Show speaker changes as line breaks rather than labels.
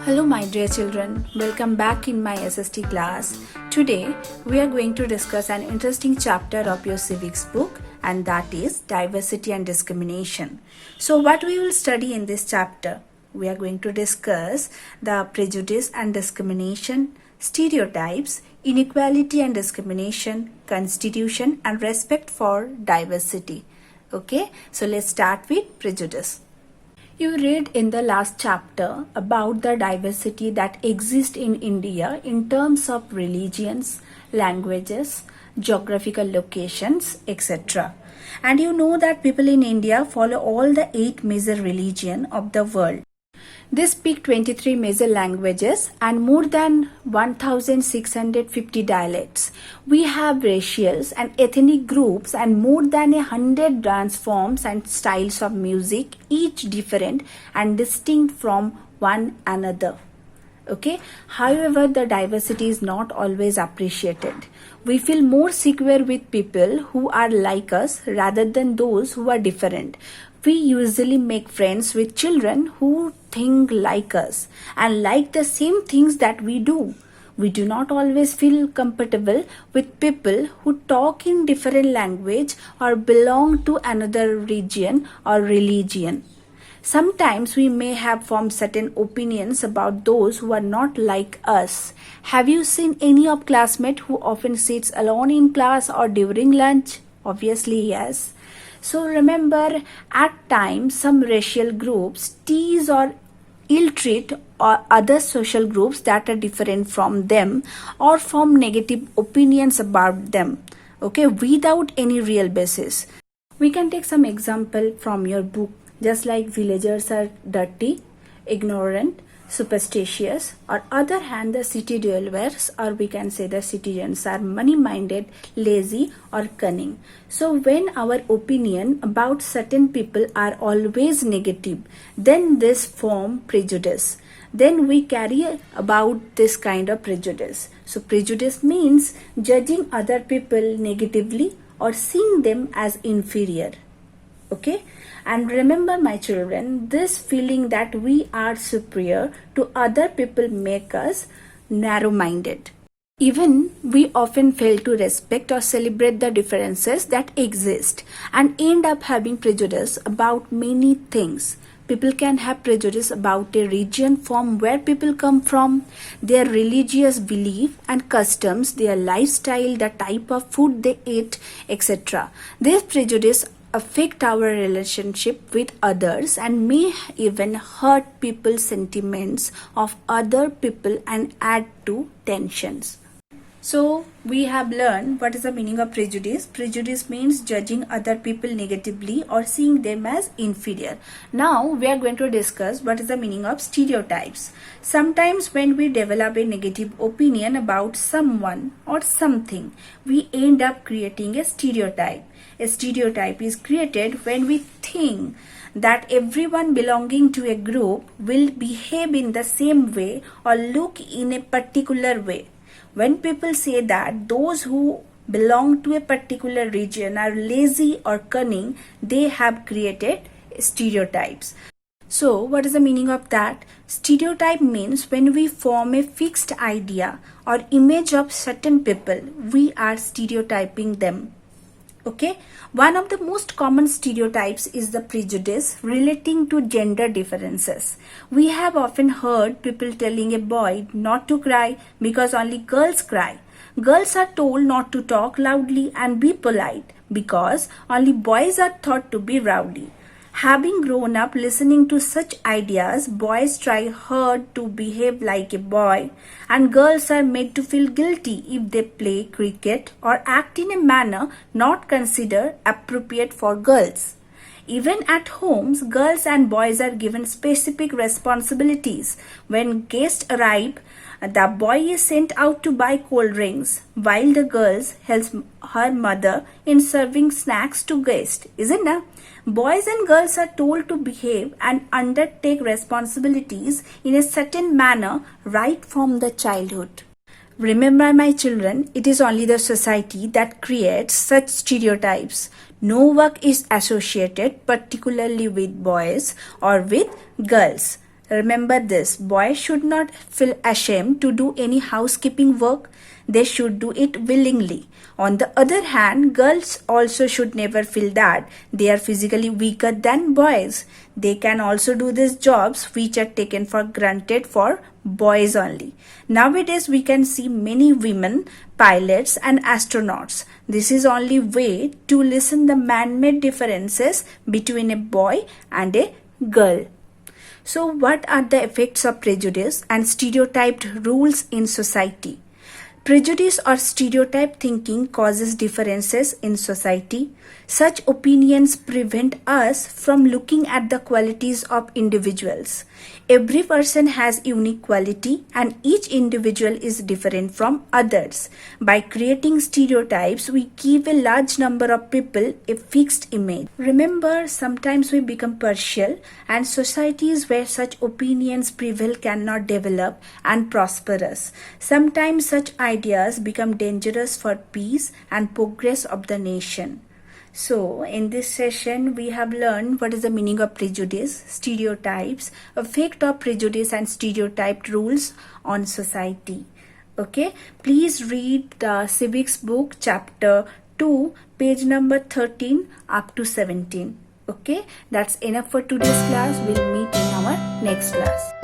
Hello my dear children, welcome back in my SST class. Today we are going to discuss an interesting chapter of your civics book, and that is diversity and discrimination. So what we will study in this chapter? We are going to discuss the prejudice and discrimination, stereotypes, inequality and discrimination, constitution and respect for diversity. Okay, so let's start with prejudice. You read in the last chapter about the diversity that exists in India in terms of religions, languages, geographical locations, etc. And you know that people in India follow all the 8 major religions of the world. They speak 23 major languages and more than 1,650 dialects. We have racial and ethnic groups and more than 100 dance forms and styles of music, each different and distinct from one another. Okay. However, the diversity is not always appreciated. We feel more secure with people who are like us rather than those who are different. We usually make friends with children who think like us and like the same things that we do. We do not always feel comfortable with people who talk in different language or belong to another region or religion. Sometimes we may have formed certain opinions about those who are not like us. Have you seen any of classmates who often sits alone in class or during lunch? Obviously, yes. So remember, at times some racial groups tease or ill-treat or other social groups that are different from them or form negative opinions about them, okay, without any real basis. We can take some example from your book, just like villagers are dirty, ignorant, superstitious, or other hand the city dwellers, or we can say the citizens, are money-minded, lazy or cunning. So when our opinion about certain people are always negative, then this form prejudice. Then we carry about this kind of prejudice. So prejudice means judging other people negatively or seeing them as inferior. Okay, and remember my children, this feeling that we are superior to other people make us narrow-minded. Even we often fail to respect or celebrate the differences that exist and end up having prejudice about many things. People can have prejudice about a region from where people come from, their religious belief and customs, their lifestyle, the type of food they eat, etc. This prejudice affect our relationship with others and may even hurt people's sentiments of other people and add to tensions. So we have learned what is the meaning of prejudice. Prejudice means judging other people negatively or seeing them as inferior. Now we are going to discuss what is the meaning of stereotypes. Sometimes when we develop a negative opinion about someone or something, we end up creating a stereotype. A stereotype is created when we think that everyone belonging to a group will behave in the same way or look in a particular way. When people say that those who belong to a particular region are lazy or cunning, they have created stereotypes. So, what is the meaning of that? Stereotype means when we form a fixed idea or image of certain people, we are stereotyping them. Okay, one of the most common stereotypes is the prejudice relating to gender differences. We have often heard people telling a boy not to cry because only girls cry. Girls are told not to talk loudly and be polite because only boys are thought to be rowdy. Having grown up listening to such ideas, boys try hard to behave like a boy and girls are made to feel guilty if they play cricket or act in a manner not considered appropriate for girls. Even at homes, girls and boys are given specific responsibilities. When guests arrive, the boy is sent out to buy cold drinks while the girl helps her mother in serving snacks to guests, isn't it? Boys and girls are told to behave and undertake responsibilities in a certain manner right from the childhood. Remember my children, it is only the society that creates such stereotypes. No work is associated particularly with boys or with girls. Remember this, boys should not feel ashamed to do any housekeeping work. They should do it willingly. On the other hand, girls also should never feel that they are physically weaker than boys. They can also do these jobs which are taken for granted for boys only. Nowadays we can see many women pilots and astronauts. This is only way to lessen the man-made differences between a boy and a girl. So what are the effects of prejudice and stereotyped rules in society? Prejudice or stereotype thinking causes differences in society. Such opinions prevent us from looking at the qualities of individuals. Every person has unique quality and each individual is different from others. By creating stereotypes, we give a large number of people a fixed image. Remember, sometimes we become partial, and societies where such opinions prevail cannot develop and prosperous. Sometimes such ideas become dangerous for peace and progress of the nation. So, in this session, we have learned what is the meaning of prejudice, stereotypes, effect of prejudice and stereotyped rules on society. Okay, please read the civics book chapter 2, page number 13 up to 17. Okay, that's enough for today's class. We'll meet in our next class.